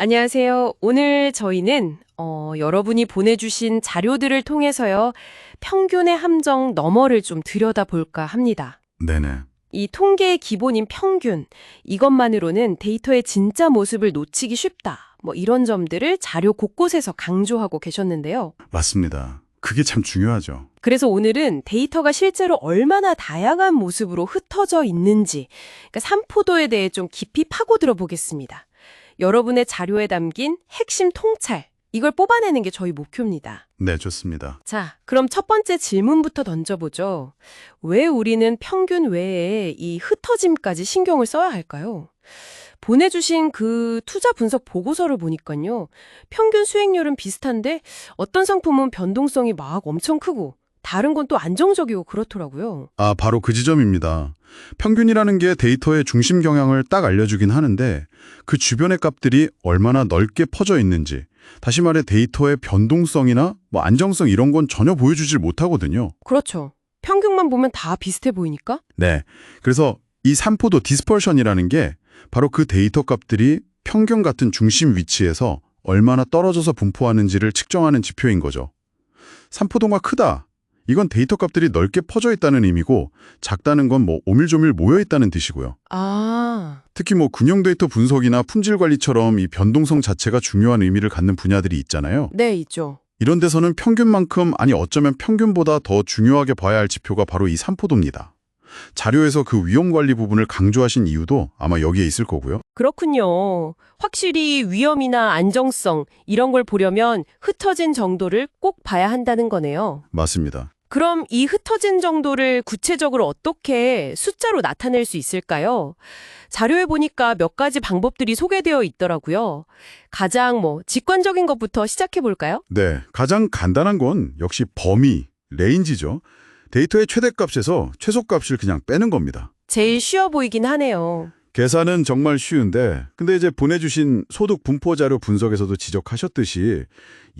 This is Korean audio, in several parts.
안녕하세요. 오늘 저희는 여러분이 보내주신 자료들을 통해서요. 평균의 함정 너머를 좀 들여다볼까 합니다. 네네. 이 통계의 기본인 평균, 이것만으로는 데이터의 진짜 모습을 놓치기 쉽다. 뭐 이런 점들을 자료 곳곳에서 강조하고 계셨는데요. 맞습니다. 그게 참 중요하죠. 그래서 오늘은 데이터가 실제로 얼마나 다양한 모습으로 흩어져 있는지, 그러니까 산포도에 대해 좀 깊이 파고들어 보겠습니다. 여러분의 자료에 담긴 핵심 통찰, 이걸 뽑아내는 게 저희 목표입니다. 네, 좋습니다. 자, 그럼 첫 번째 질문부터 던져보죠. 왜 우리는 평균 외에 이 흩어짐까지 신경을 써야 할까요? 보내주신 그 투자 분석 보고서를 보니까요. 평균 수익률은 비슷한데 어떤 상품은 변동성이 막 엄청 크고 다른 건 또 안정적이고 그렇더라고요. 바로 그 지점입니다. 평균이라는 게 데이터의 중심 경향을 딱 알려주긴 하는데 그 주변의 값들이 얼마나 넓게 퍼져 있는지, 다시 말해 데이터의 변동성이나 안정성 이런 건 전혀 보여주질 못하거든요. 그렇죠. 평균만 보면 다 비슷해 보이니까? 네. 그래서 이 산포도 디스퍼션이라는 게 바로 그 데이터 값들이 평균 같은 중심 위치에서 얼마나 떨어져서 분포하는지를 측정하는 지표인 거죠. 산포도가 크다. 이건 데이터 값들이 넓게 퍼져 있다는 의미고, 작다는 건 오밀조밀 모여 있다는 뜻이고요. 아, 특히 군용 데이터 분석이나 품질 관리처럼 이 변동성 자체가 중요한 의미를 갖는 분야들이 있잖아요. 네, 있죠. 이런 데서는 평균만큼, 아니 어쩌면 평균보다 더 중요하게 봐야 할 지표가 바로 이 산포도입니다. 자료에서 그 위험 관리 부분을 강조하신 이유도 아마 여기에 있을 거고요. 그렇군요. 확실히 위험이나 안정성 이런 걸 보려면 흩어진 정도를 꼭 봐야 한다는 거네요. 맞습니다. 그럼 이 흩어진 정도를 구체적으로 어떻게 숫자로 나타낼 수 있을까요? 자료에 보니까 몇 가지 방법들이 소개되어 있더라고요. 가장 직관적인 것부터 시작해 볼까요? 네, 가장 간단한 건 역시 범위, 레인지죠. 데이터의 최대값에서 최소값을 그냥 빼는 겁니다. 제일 쉬워 보이긴 하네요. 계산은 정말 쉬운데, 근데 이제 보내주신 소득 분포 자료 분석에서도 지적하셨듯이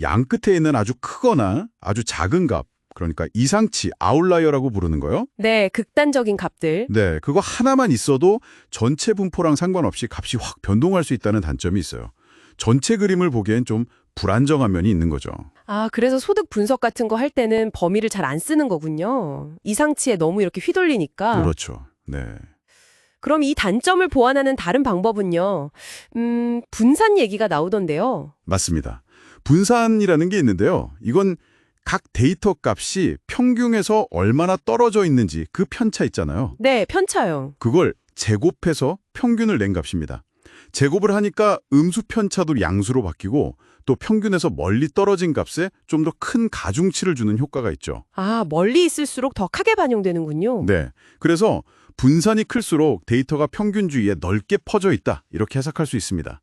양 끝에 있는 아주 크거나 아주 작은 값, 그러니까 이상치, 아웃라이어라고 부르는 거요. 네, 극단적인 값들. 네, 그거 하나만 있어도 전체 분포랑 상관없이 값이 확 변동할 수 있다는 단점이 있어요. 전체 그림을 보기엔 좀 불안정한 면이 있는 거죠. 아, 그래서 소득 분석 같은 거 할 때는 범위를 잘 안 쓰는 거군요. 이상치에 너무 이렇게 휘둘리니까. 그렇죠. 네. 그럼 이 단점을 보완하는 다른 방법은요. 분산 얘기가 나오던데요. 맞습니다. 분산이라는 게 있는데요. 이건 각 데이터 값이 평균에서 얼마나 떨어져 있는지 그 편차 있잖아요. 네, 편차요. 그걸 제곱해서 평균을 낸 값입니다. 제곱을 하니까 음수 편차도 양수로 바뀌고, 또 평균에서 멀리 떨어진 값에 좀 더 큰 가중치를 주는 효과가 있죠. 아, 멀리 있을수록 더 크게 반영되는군요. 네. 그래서 분산이 클수록 데이터가 평균 주위에 넓게 퍼져 있다, 이렇게 해석할 수 있습니다.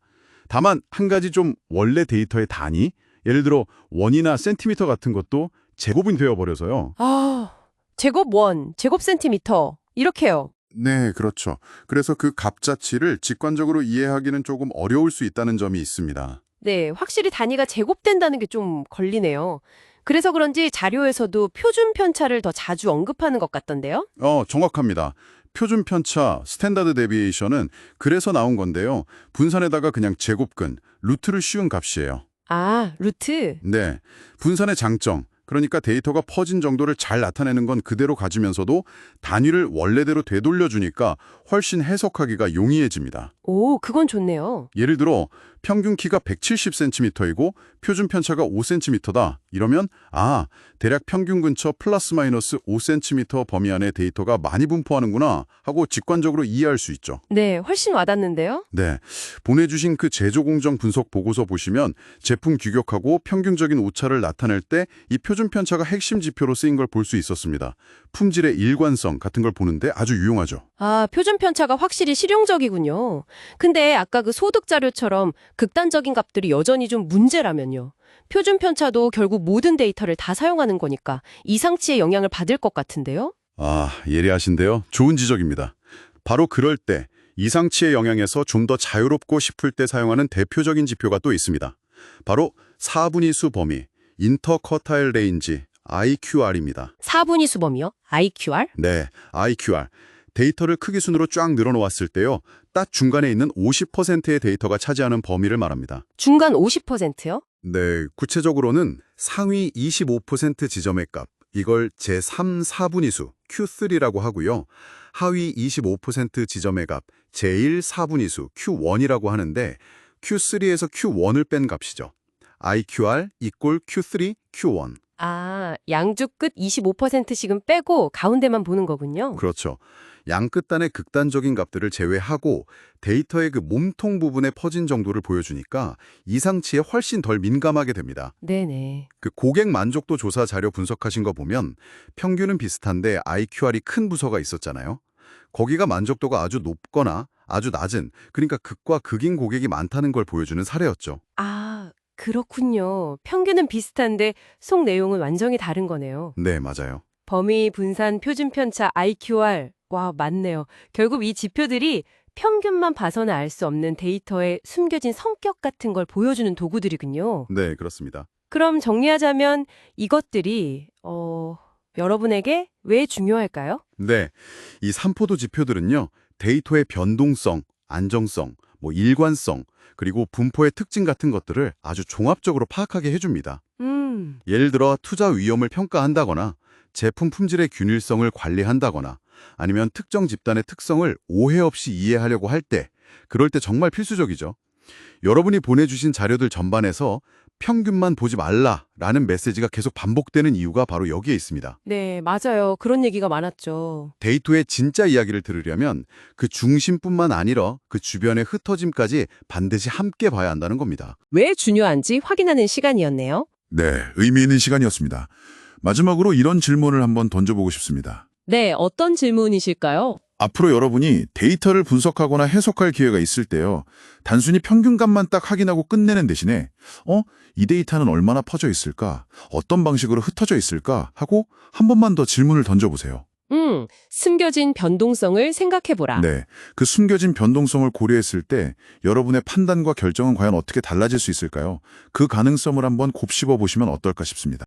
다만 한 가지 좀 원래 데이터의 단위, 예를 들어 원이나 센티미터 같은 것도 제곱이 되어버려서요. 아, 제곱 원, 제곱 센티미터 이렇게요. 네, 그렇죠. 그래서 그 값자치를 직관적으로 이해하기는 조금 어려울 수 있다는 점이 있습니다. 네, 확실히 단위가 제곱된다는 게 좀 걸리네요. 그래서 그런지 자료에서도 표준 편차를 더 자주 언급하는 것 같던데요? 정확합니다. 표준 편차, 스탠다드 데비에이션은 그래서 나온 건데요. 분산에다가 그냥 제곱근, 루트를 씌운 값이에요. 아, 루트. 네, 분산의 장점, 그러니까 데이터가 퍼진 정도를 잘 나타내는 건 그대로 가지면서도 단위를 원래대로 되돌려주니까 훨씬 해석하기가 용이해집니다. 오, 그건 좋네요. 예를 들어 평균 키가 170cm이고 표준 편차가 5cm다. 이러면 대략 평균 근처 플러스 마이너스 5cm 범위 안에 데이터가 많이 분포하는구나 하고 직관적으로 이해할 수 있죠. 네, 훨씬 와닿는데요? 네, 보내주신 그 제조공정 분석 보고서 보시면 제품 규격하고 평균적인 오차를 나타낼 때 이 표준 편차가 핵심 지표로 쓰인 걸 볼 수 있었습니다. 품질의 일관성 같은 걸 보는데 아주 유용하죠. 아, 표준 편차가 확실히 실용적이군요. 근데 아까 그 소득 자료처럼 극단적인 값들이 여전히 좀 문제라면요. 표준 편차도 결국 모든 데이터를 다 사용하는 거니까 이상치의 영향을 받을 것 같은데요? 예리하신데요. 좋은 지적입니다. 바로 그럴 때 이상치의 영향에서 좀 더 자유롭고 싶을 때 사용하는 대표적인 지표가 또 있습니다. 바로 4분위수 범위, 인터쿼타일 레인지, IQR입니다. 4분위수 범위요? IQR? 네, IQR. 데이터를 크기 순으로 쫙 늘어놓았을 때요. 딱 중간에 있는 50%의 데이터가 차지하는 범위를 말합니다. 중간 50%요? 네, 구체적으로는 상위 25% 지점의 값, 이걸 제3, 4분위수 Q3라고 하고요. 하위 25% 지점의 값, 제1, 4분위수 Q1이라고 하는데 Q3에서 Q1을 뺀 값이죠. IQR equal Q3, Q1. 아, 양주 끝 25%씩은 빼고 가운데만 보는 거군요. 그렇죠. 양끝단의 극단적인 값들을 제외하고 데이터의 그 몸통 부분에 퍼진 정도를 보여주니까 이상치에 훨씬 덜 민감하게 됩니다. 네네. 그 고객 만족도 조사 자료 분석하신 거 보면 평균은 비슷한데 IQR이 큰 부서가 있었잖아요. 거기가 만족도가 아주 높거나 아주 낮은, 그러니까 극과 극인 고객이 많다는 걸 보여주는 사례였죠. 아, 그렇군요. 평균은 비슷한데 속 내용은 완전히 다른 거네요. 네, 맞아요. 범위, 분산, 표준 편차, IQR. 와, 맞네요. 결국 이 지표들이 평균만 봐서는 알 수 없는 데이터의 숨겨진 성격 같은 걸 보여주는 도구들이군요. 네, 그렇습니다. 그럼 정리하자면 이것들이 여러분에게 왜 중요할까요? 네, 이 삼포도 지표들은요, 데이터의 변동성, 안정성, 일관성, 그리고 분포의 특징 같은 것들을 아주 종합적으로 파악하게 해줍니다. 예를 들어 투자 위험을 평가한다거나 제품 품질의 균일성을 관리한다거나 아니면 특정 집단의 특성을 오해 없이 이해하려고 할 때, 그럴 때 정말 필수적이죠. 여러분이 보내주신 자료들 전반에서 평균만 보지 말라라는 메시지가 계속 반복되는 이유가 바로 여기에 있습니다. 네, 맞아요. 그런 얘기가 많았죠. 데이터의 진짜 이야기를 들으려면 그 중심뿐만 아니라 그 주변의 흩어짐까지 반드시 함께 봐야 한다는 겁니다. 왜 중요한지 확인하는 시간이었네요. 네, 의미 있는 시간이었습니다. 마지막으로 이런 질문을 한번 던져보고 싶습니다. 네, 어떤 질문이실까요? 앞으로 여러분이 데이터를 분석하거나 해석할 기회가 있을 때요. 단순히 평균값만 딱 확인하고 끝내는 대신에 이 데이터는 얼마나 퍼져 있을까? 어떤 방식으로 흩어져 있을까? 하고 한 번만 더 질문을 던져보세요. 숨겨진 변동성을 생각해보라. 네, 그 숨겨진 변동성을 고려했을 때 여러분의 판단과 결정은 과연 어떻게 달라질 수 있을까요? 그 가능성을 한번 곱씹어 보시면 어떨까 싶습니다.